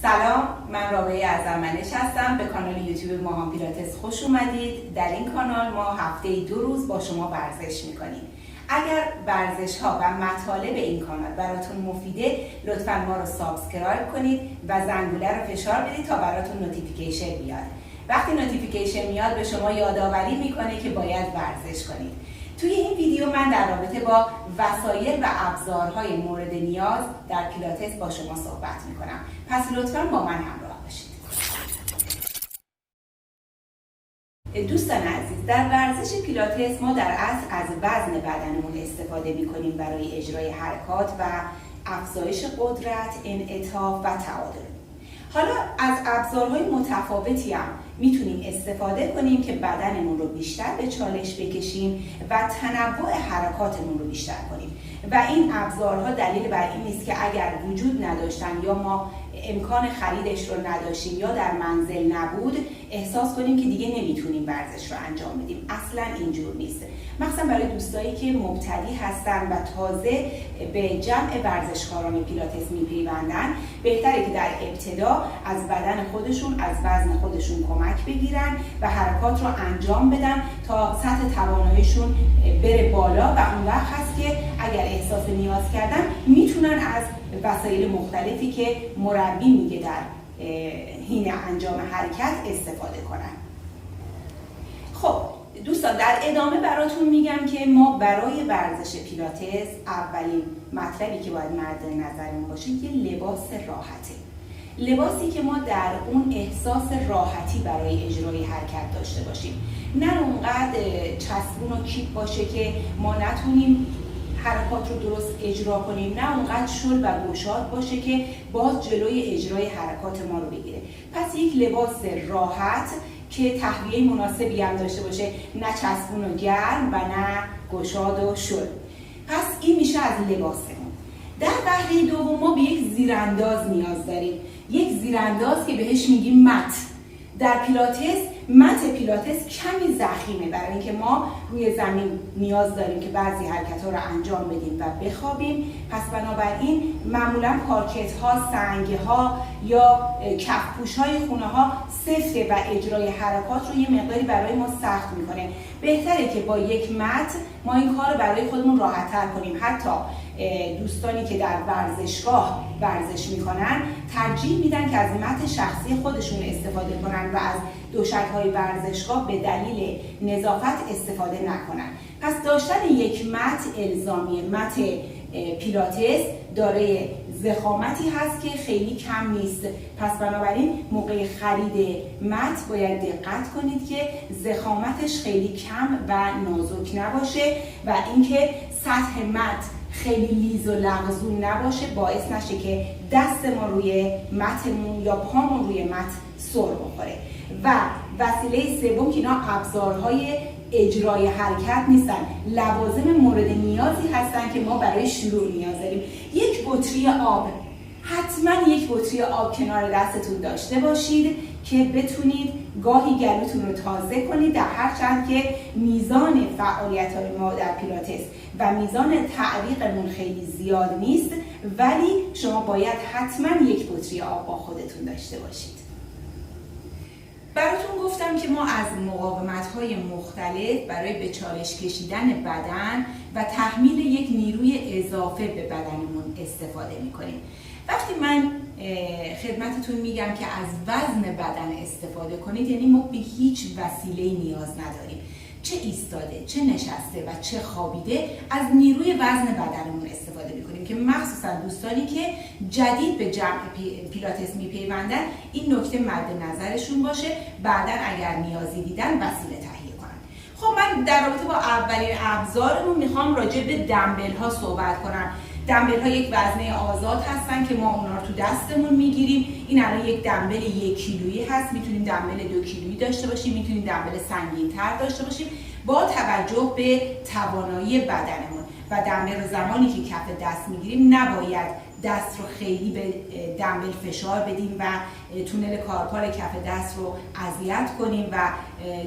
سلام، من رابعه اعظم‌منش هستم. به کانال یوتیوب ماهان پیلاتس خوش اومدید. در این کانال ما هفته‌ای 2 روز با شما ورزش میکنیم. اگر ورزش ها و مطالب این کانال براتون مفیده، لطفاً ما رو سابسکرایب کنید و زنگوله رو فشار بدید تا براتون نوتیفیکیشن بیاد. وقتی نوتیفیکیشن میاد به شما یادآوری میکنه که باید ورزش کنید. توی این ویدیو من در رابطه با وسایل و ابزارهای مورد نیاز در پیلاتس با شما صحبت میکنم. پس لطفاً با من همراه باشید. دوستان عزیز، در ورزش پیلاتس ما در اصل از وزن بدنمون استفاده میکنیم برای اجرای حرکات و افزایش قدرت، انعطاف و تعادل. حالا از ابزارهای متفاوتی هم میتونیم استفاده کنیم که بدنمون رو بیشتر به چالش بکشیم و تنوع حرکاتمون رو بیشتر کنیم و این ابزارها دلیل بر این نیست که اگر وجود نداشتن یا ما امکان خریدش رو نداشتیم یا در منزل نبود احساس کنیم که دیگه نمیتونیم ورزش رو انجام بدیم. اصلا اینجور نیست. مثلا برای دوستایی که مبتدی هستن و تازه به جمع ورزشکاران پیلاتس میپیوندن، بهتره که در ابتدا از بدن خودشون، از وزن خودشون کمک بگیرن و حرکات رو انجام بدن تا سطح تواناییشون بره بالا و اون وقت هست که اگر احساس نیاز کردن میتونن از وسایل مختلفی که مربی میگه در حین انجام حرکت استفاده کنن. خب دوستان، در ادامه براتون میگم که ما برای ورزش پیلاتس اولین مطلبی که باید مد نظرمون باشه یه لباس راحته. لباسی که ما در اون احساس راحتی برای اجرای حرکت داشته باشیم، نه اونقدر چسبون و کیپ باشه که ما نتونیم حرکات رو درست اجرا کنیم، نه اونقدر شل و گشاد باشه که باز جلوی اجرای حرکات ما رو بگیره. پس یک لباس راحت که تهویه مناسبی هم داشته باشه، نه چسبون و گرم و نه گشاد و شل. پس این میشه از لباسمون. در بهره دوم ما به یک زیرانداز نیاز داریم. یک زیرانداز که بهش میگیم مت. در پیلاتس مت پیلاتس کمی ضخیمه برای اینکه ما روی زمین نیاز داریم که بعضی حرکت‌ها رو انجام بدیم و بخوابیم. پس بنابراین معمولا پارکت ها، سنگ ها یا کفپوش های خونه ها سفته و اجرای حرکات رو یه مقداری برای ما سخت میکنه. بهتره که با یک مت ما این کار رو برای خودمون راحت‌تر کنیم. حتی دوستانی که در ورزشگاه ورزش میکنن ترجیح میدن که از مت شخصی خودشون استفاده کنن و از دوشک‌های ورزشگاه به دلیل نظافت استفاده نکنن. پس داشتن یک مت الزامی. مت پیلاتس دارای ضخامتی هست که خیلی کم نیست. پس بنابراین موقع خرید مت باید دقت کنید که ضخامتش خیلی کم و نازک نباشه و اینکه سطح مت خیلی لیز و لغزون نباشه، باعث نشه که دست ما روی متمون یا پامون روی مت سر بخوره. و وسیله سوم که اینا ابزارهای اجرای حرکت نیستن، لوازم مورد نیازی هستن که ما برای شروع نیاز داریم. یک بطری آب، حتما یک بطری آب کنار دستتون داشته باشید که بتونید گاهی گلوتون رو تازه کنید. در هر چند که میزان فعالیت‌های ما در پیلاتس و میزان تعریقمون خیلی زیاد نیست، ولی شما باید حتما یک بطری آب با خودتون داشته باشید. براتون گفتم که ما از مقاومت‌های مختلف برای به چالش کشیدن بدن و تحمیل یک نیروی اضافه به بدنمون استفاده می‌کنیم. وقتی من خدمتتون میگم که از وزن بدن استفاده کنید، یعنی ما به هیچ وسیله نیاز نداریم. چه ایستاده، چه نشسته و چه خوابیده از نیروی وزن بدنمون استفاده میکنیم که مخصوصا دوستانی که جدید به جمع پیلاتس میپیوندن این نکته مد نظرشون باشه، بعداً اگر نیازی دیدن وسیله تهیه کنن. خب من در رابطه با اولین ابزارمون میخوام راجع به دمبل ها صحبت کنم. دمبل ها یک وزنه آزاد هستن که ما اونا رو تو دستمون میگیریم. این الان یک دمبل 1 کیلویی هست. میتونیم دمبل 2 کیلویی داشته باشیم، میتونیم دمبل سنگین تر داشته باشیم با توجه به توانایی بدنمون. و دمبل رو زمانی که کف دست میگیریم نباید دست رو خیلی به دمبل فشار بدیم و تونل کارپال کف دست رو اذیت کنیم و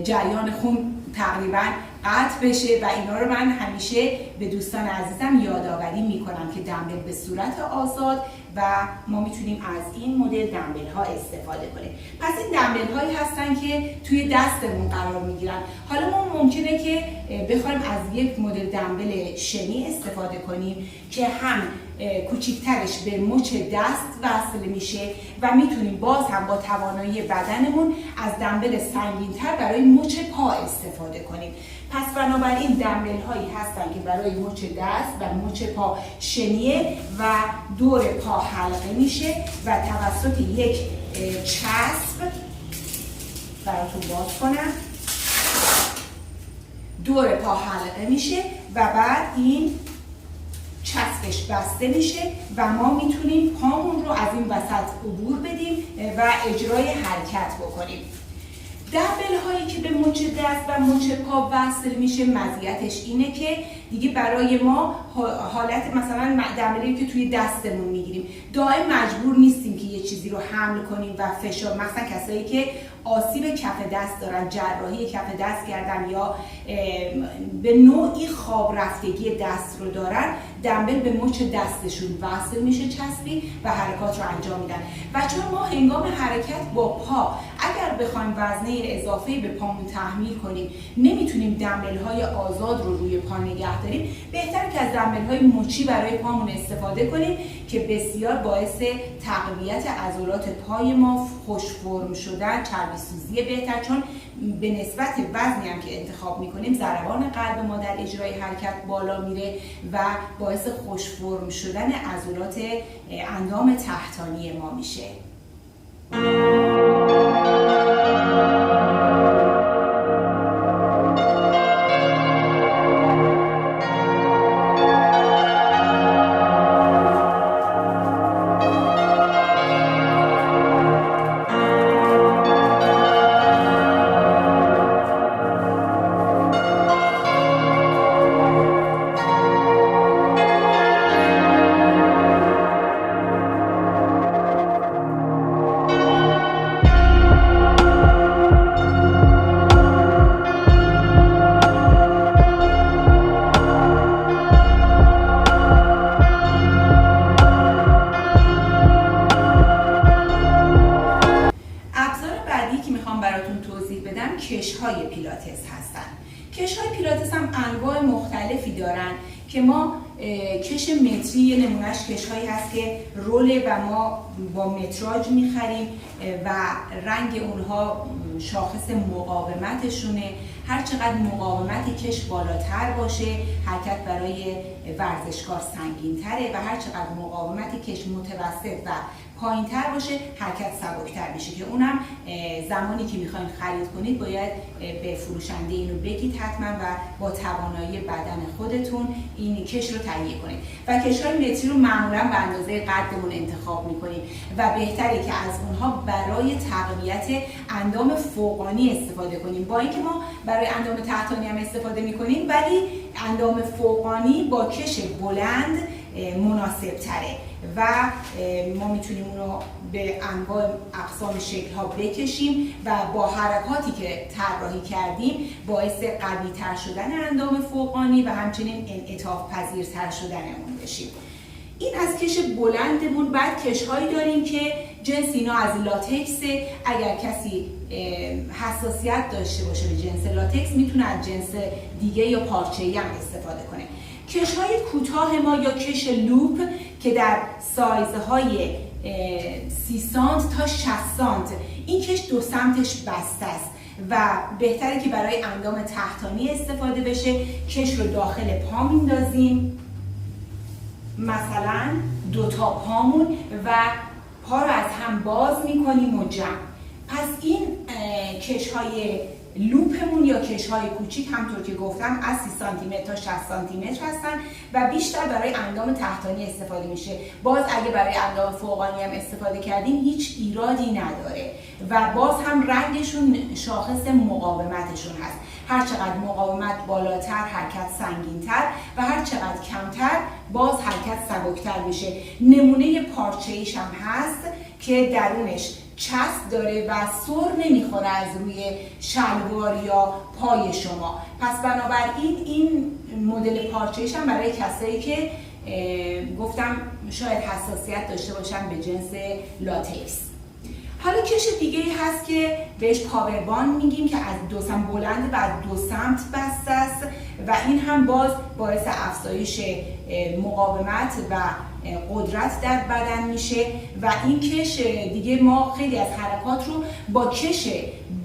جریان خون تقریبا قطع بشه و اینا رو من همیشه به دوستان عزیزم یادآوری میکنم که دمبل به صورت آزاد و ما میتونیم از این مدل دمبل ها استفاده کنیم. پس این دمبل هایی هستن که توی دستمون قرار میگیرن. حالا ما ممکنه که بخوایم از یک مدل دمبل شنی استفاده کنیم که هم کوچیکترش به مچ دست وصل میشه و میتونیم باز هم با توانایی بدنمون از دمبل سنگینتر برای مچ پا استفاده کنیم. پس بنابراین دمبل هایی هستن که برای مچ دست و مچ پا شنیه و دور پا حلقه میشه و توسط یک چسب براتون باز کنم دور پا حلقه میشه و بعد این چسبش بسته میشه و ما میتونیم پامون رو از این وسط عبور بدیم و اجرای حرکت بکنیم. دمبل هایی که به مچ دست و مچ پا وصل میشه مزیتش اینه که دیگه برای ما حالت مثلا دمبلی که توی دستمون میگیریم دائم مجبور نیستیم که یه چیزی رو حمل کنیم و فشار، مثلا کسایی که آسیب کف دست دارن، جراحی کف دست کردن یا به نوعی خواب رفتگی دست رو دارن، دمبل به مچ دستشون وصل میشه چسبی و حرکات رو انجام میدن. و چون ما هنگام حرکت با پا اگر بخوایم وزنه اضافی به پامون تحمیل کنیم نمیتونیم دمبل های آزاد رو روی پا نگه داریم، بهتره که از دمبل های مچی برای پامون استفاده کنیم که بسیار باعث تقویت عضلات پای ما، خوش فرم شدن، چربی سوزی بهتر، چون به نسبت وزنی هم که انتخاب میکنیم ضربان قلب ما در اجرای حرکت بالا میره و باعث خوش فرم شدن عضلات اندام تحتانی ما میشه. کش‌های پیلاتس هستن. کش‌های پیلاتس هم انواع مختلفی دارن که ما کش متری، یه نمونهش کش‌هایی هست که روله و ما با متراژ می‌خریم و رنگ اونها شاخص مقاومتشونه. هر چقدر مقاومت کش بالاتر باشه حرکت برای ورزشکار سنگین‌تره و هر چقدر مقاومت کش متوسط و پایین‌تر باشه حرکت سبک‌تر میشه که اونم زمانی که میخواین خرید کنید باید به فروشنده اینو بگید حتما و با توانایی بدن خودتون این کش رو تهیه کنید و کش‌های متری رو معمولا به اندازه قدمون انتخاب میکنیم و بهتره که از اونها برای تقویت اندام فوقانی استفاده کنیم. با اینکه ما برای اندام تحتانی هم استفاده میکنیم ولی اندام فوقانی با کش بلند مناسب تره و ما میتونیم اونو به انواع اقسام شکل ها بکشیم و با حرکاتی که طراحی کردیم باعث قوی تر شدن اندام فوقانی و همچنین انعطاف پذیرتر شدنمون بشیم. این از کش بلندمون. بعد کش هایی داریم که جنس اینا از لاتکس، اگر کسی حساسیت داشته باشه به جنس لاتکس میتونه از جنس دیگه یا پارچه‌ای هم استفاده کنه. کش های کوتاه ما یا کش لوپ که در سایزهای 30 سانت تا 60 سانت، این کش دو سمتش بسته است و بهتره که برای اندام تحتانی استفاده بشه. کش رو داخل پا میندازیم، مثلا دوتا پامون و پا رو از هم باز میکنیم و جمع. پس این کش های لوپمون یا کش های کوچیک همطور که گفتم از 30 سانتی متر تا 60 سانتی متر هستن و بیشتر برای اندام تحتانی استفاده میشه. باز اگه برای اندام فوقانی هم استفاده کردیم هیچ ایرادی نداره و باز هم رنگشون شاخص مقاومتشون هست. هر چقدر مقاومت بالاتر حرکت سنگین‌تر و هر چقدر کمتر باز حرکت سبکتر میشه. نمونه پارچه‌ایش هم هست که درونش چسب داره و سر نمیخوره از روی شلوار یا پای شما. پس بنابراین این مدل پارچه‌ایش هم برای کسایی که گفتم شاید حساسیت داشته باشن به جنس لاتکس. حالا کش دیگه هست که بهش پاورباند میگیم که از دو سمت بلند و از دو سمت بسته است و این هم باز باعث افزایش مقاومت و قدرت در بدن میشه و این کش دیگه ما خیلی از حرکات رو با کش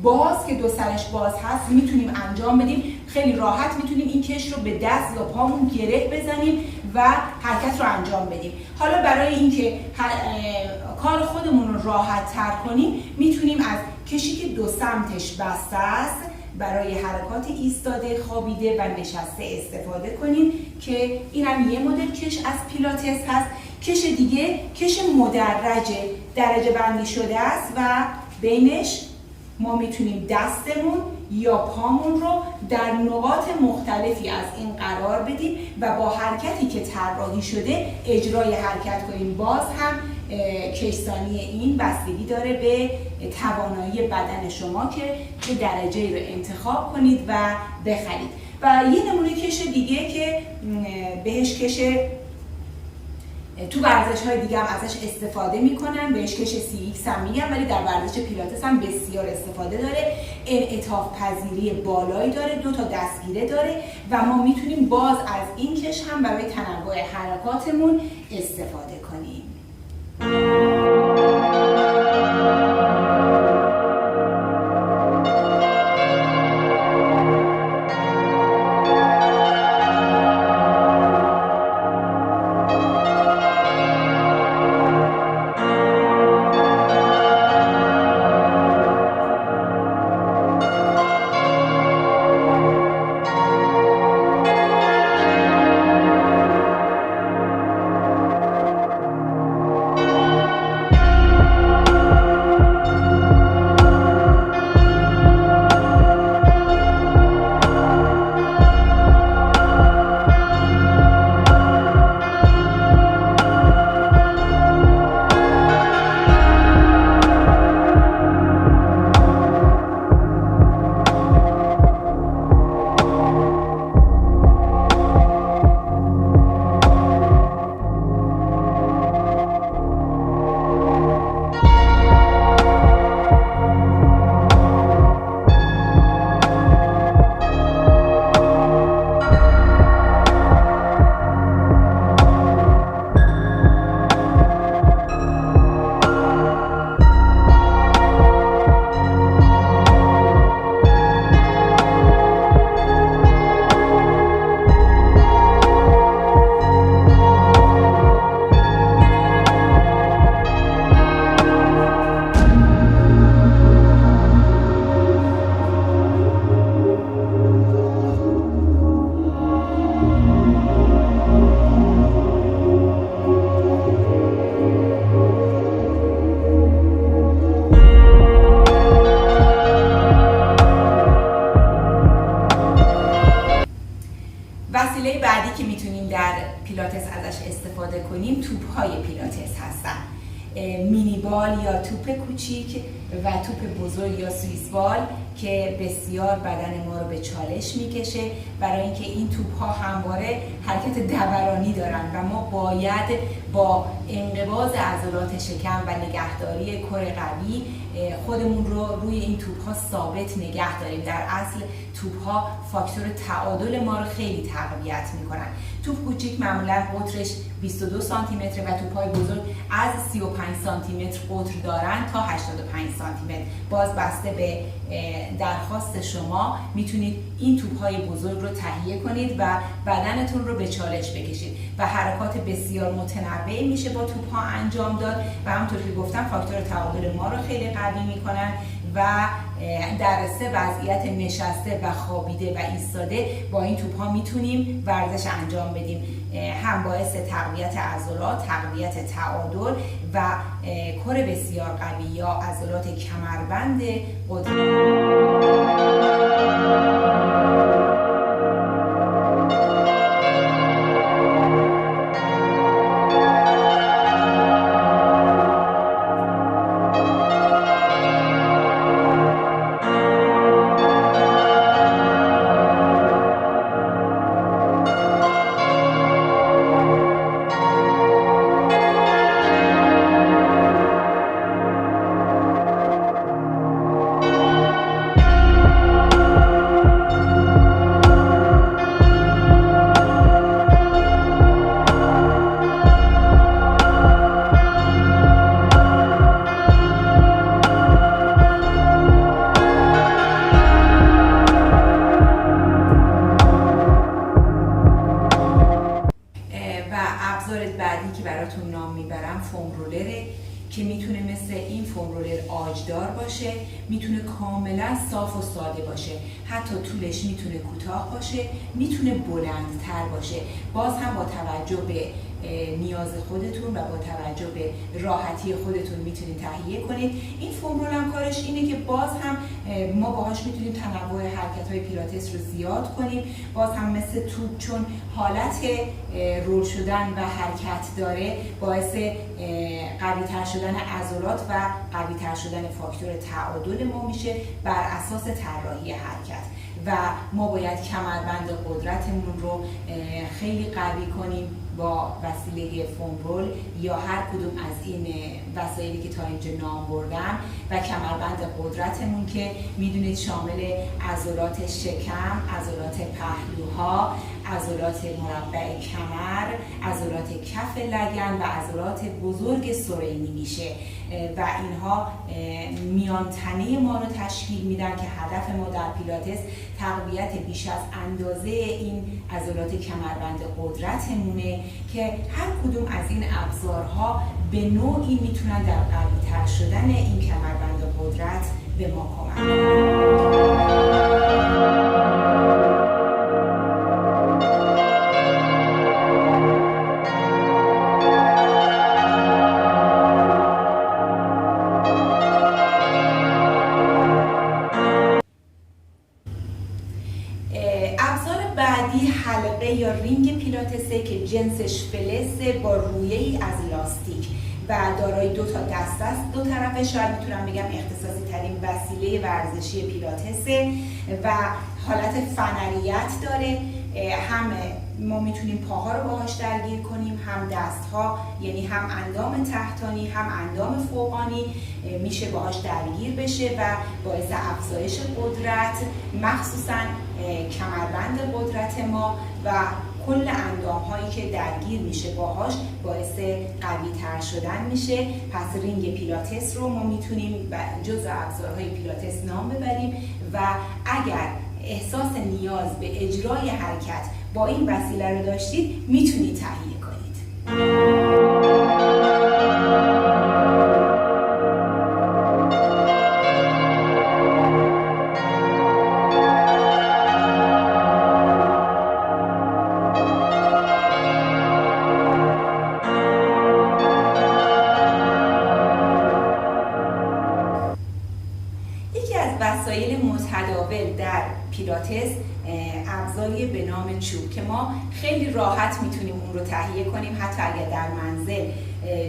باز که دو سرش باز هست میتونیم انجام بدیم. خیلی راحت میتونیم این کش رو به دست یا پامون گره بزنیم و حرکت رو انجام بدیم. حالا برای اینکه کار خودمون رو راحت تر کنیم میتونیم از کشی که دو سمتش بسته است برای حرکات ایستاده، خوابیده و نشسته استفاده کنیم که این هم یه مدل کش از پیلاتس هست. کش دیگه کش مدرجه، درجه بندی شده است و بینش ما میتونیم دستمون یا پامون رو در نقاط مختلفی از این قرار بدیم و با حرکتی که طراحی شده اجرای حرکت کنیم. باز هم کشسانی این بستگی داره به توانایی بدن شما که چه درجه‌ای رو انتخاب کنید و بخرید. و یه نمونه کش دیگه که بهش کش تو ورزش‌های دیگه هم ازش استفاده میکنن، بهش کش CX هم میگن، ولی در ورزش پیلاتس هم بسیار استفاده داره. انعطاف پذیری بالایی داره، 2 تا دستگیره داره و ما میتونیم باز از این کش هم برای تنوع حرکاتمون استفاده کنیم. وسیله بعدی که میتونیم در پیلاتس ازش استفاده کنیم توپ‌های پیلاتس هستن. مینی بال یا توپ کوچیک و توپ بزرگ یا سوئیس بال که بسیار بدن ما رو به چالش میکشه، برای اینکه این توپ ها همواره حرکت دورانی دارن و ما باید با انقباض عضلات شکم و نگهداری کور قوی خودمون رو روی این توپ ها ثابت نگه داریم. در اصل توپ ها فاکتور تعادل ما رو خیلی تقویت میکنن. توپ کوچیک معمولا قطرش 22 سانتی متر و توپ های بزرگ از 35 سانتی متر قطر دارن تا 85 سانتی متر. باز بسته به درخواست شما میتونید این توپ های بزرگ رو تهیه کنید و بدنتون رو به چالش بکشید و حرکات بسیار متنوعی میشه با توپ ها انجام داد و همونطور که گفتم فاکتور تعادل ما رو خیلی قوی میکنن و در سه وضعیت نشسته و خوابیده و ایستاده با این توپ ها میتونیم ورزش انجام بدیم. هم باعث تقویت عضلات، تقویت تعادل و کور بسیار قوی یا عضلات کمربند میتونه مثل این فوم رولر آجدار باشه، میتونه کاملا صاف و ساده باشه، حتی طولش میتونه کوتاه باشه، میتونه بلندتر باشه. باز هم با توجه به نیاز خودتون و با توجه به راحتی خودتون میتونید تهیه کنید. این فوم رول هم کارش اینه که باز هم ما باهاش میتونیم تنوع حرکت‌های پیلاتس رو زیاد کنیم. باز هم مثل توپ چون حالت رول شدن و حرکت داره، باعث قوی‌تر شدن عضلات و قوی‌تر شدن فاکتور تعادل ما میشه بر اساس طراحی حرکت. و ما باید کمربند قدرتمون رو خیلی قوی کنیم با وسیله فوم رول یا هر کدوم از این وسایلی که تا اینجا نام بردم، و کمربند قدرتمون که میدونید شامل عضلات شکم، عضلات پهلوها، عضلات مربع کمر، عضلات کف لگن و عضلات بزرگ سرینی میشه و اینها میان تنه ما رو تشکیل میدن که هدف ما در پیلاتس تقویت بیش از اندازه این عضلات کمربند قدرتمونه که هر کدوم از این ابزارها به نوعی میتونن در قوی‌تر شدن این کمربند قدرت به ما کمک کنن. بعدی حلقه یا رینگ پیلاتسه که جنسش فلزه با رویه‌ای از لاستیک و دارای 2 تا دست است. 2 طرفه شاید میتونم بگم اختصاصی ترین وسیله ورزشی پیلاتسه و حالت فنریت داره. هم ما میتونیم پاها رو باهاش درگیر کنیم، هم دستها، یعنی هم اندام تحتانی هم اندام فوقانی میشه باهاش درگیر بشه و باعث افزایش قدرت، مخصوصا کمربند قدرت ما و کل اندام هایی که درگیر میشه باهاش باعث قوی تر شدن میشه. پس رینگ پیلاتس رو ما میتونیم جزء ابزارهای پیلاتس نام ببریم و اگر احساس نیاز به اجرای حرکت با این وسیله رو داشتید میتونید تهیه کنید. وسایل متداول در پیلاتس ابزاری به نام چوب که ما خیلی راحت میتونیم اون رو تهیه کنیم. حتی اگر در منزل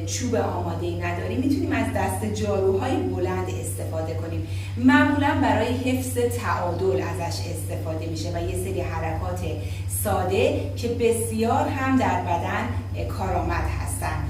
چوب آماده‌ای نداریم میتونیم از دست جاروهای بلند استفاده کنیم. معمولا برای حفظ تعادل ازش استفاده میشه و یه سری حرکات ساده که بسیار هم در بدن کارآمد هستن.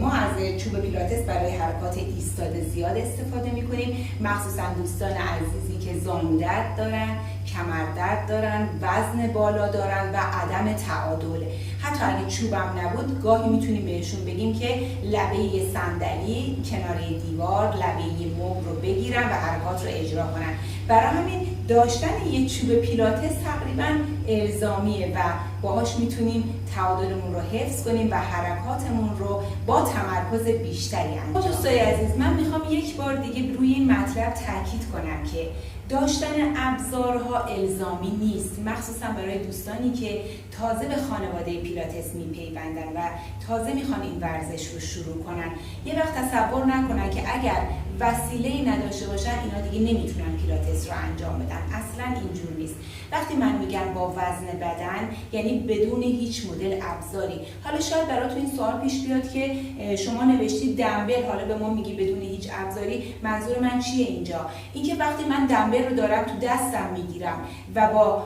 ما از چوب پیلاتس برای حرکات ایستاده زیاد استفاده میکنیم، مخصوصا دوستان عزیزی که زانو درد دارن، کمر درد دارن، وزن بالا دارن و عدم تعادل. حتی اگه چوبم نبود گاهی میتونیم بهشون بگیم که لبه یه صندلی کنار دیوار لبه یه مبل رو بگیرن و حرکات رو اجرا کنن. برای همین داشتن یه چوب پیلاتس تقریبا الزامیه و باهاش میتونیم تعادلمون رو حفظ کنیم و حرکاتمون رو با تمرکز بیشتری انجام بدیم. دوستای عزیز، من میخوام یک بار دیگه روی این مطلب تاکید کنم که داشتن ابزارها الزامی نیست، مخصوصا برای دوستانی که تازه به خانواده پیلاتس میپیوندن و تازه میخوان این ورزش رو شروع کنن. یه وقت تصور نکنن که اگر وسیله‌ای نداشته باشن اینا دیگه نمیتونن پیلاتس رو انجام بدن. اصلا اینجور نیست. وقتی من میگم با وزن بدن یعنی بدون هیچ مدل ابزاری. حالا شاید براتون این سوال پیش بیاد که شما نوشتید دمبل، حالا به ما میگی بدون هیچ ابزاری. منظور من چیه اینجا؟ اینکه وقتی من دمبل رو دارم تو دستم میگیرم و با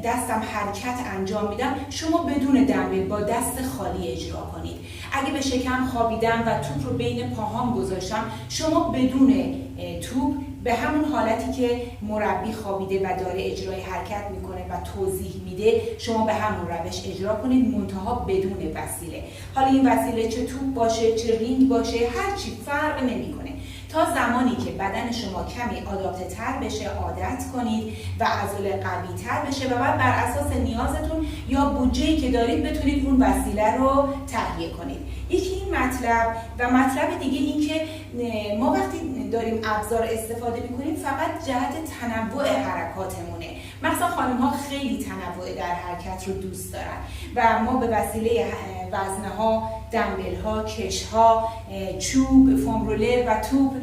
دستم حرکت انجام میدم، شما بدون دمبل با دست خالی اجرا کنید. اگه به شکم خوابیدم و توپ رو بین پاهام گذاشتم، شما بدون توپ به همون حالتی که مربی خوابیده و داره اجرای حرکت میکنه و توضیح میده، شما به همون روش اجرا کنید، منتها بدون وسیله. حالا این وسیله چه توپ باشه چه رینگ باشه هر چی فرق نمیکنه، تا زمانی که بدن شما کمی آداپته تر بشه، عادت کنید و عضله قوی تر بشه و بعد بر اساس نیازتون یا بودجه‌ای که دارید بتونید اون وسیله رو تهیه کنید. یکی این مطلب و مطلب دیگه این که ما وقتی داریم ابزار استفاده میکنیم فقط جهت تنوع حرکاتمونه. مثلا خانم ها خیلی تنوع در حرکت رو دوست دارن و ما به وسیله وزنه ها، دمبل ها، کش ها، چوب، فوم رولر و توپ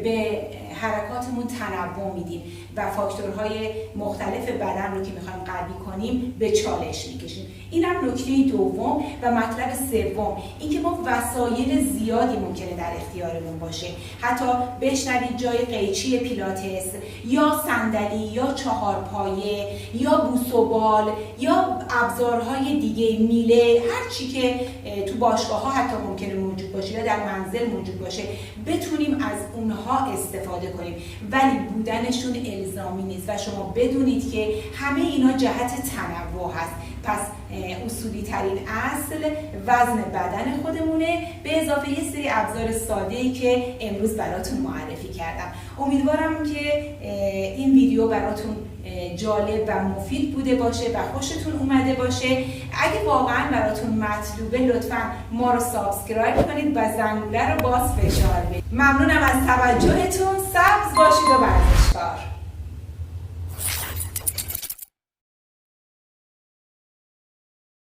به حرکاتمون تنوع میدیم و فاکتورهای مختلف بدن رو که میخوایم قوی کنیم به چالش میکشیم. این هم نکته دوم. و مطلب سوم اینکه ما وسایل زیادی ممکنه در اختیارمون باشه، حتی بشنوید جای قیچی پیلاتس یا صندلی یا چهارپایه یا بوسوبال یا ابزارهای دیگه، میله، هر چی که تو باشگاه ها حتی ممکنه موجود باشه یا در منزل موجود باشه بتونیم از اونها استفاده کنیم، ولی بودنشون الزامی نیست و شما بدونید که همه اینا جهت تنوع هست. پس اصولی ترین اصل وزن بدن خودمونه به اضافه یه سری ابزار ساده‌ای که امروز براتون معرفی کردم. امیدوارم که این ویدیو براتون جالب و مفید بوده باشه و خوشتون اومده باشه. اگه واقعا براتون مطلوبه لطفاً ما رو سابسکرایب کنید و زنگوله رو باز فشار بدید. ممنونم از توجهتون. سبز باشید و ورزش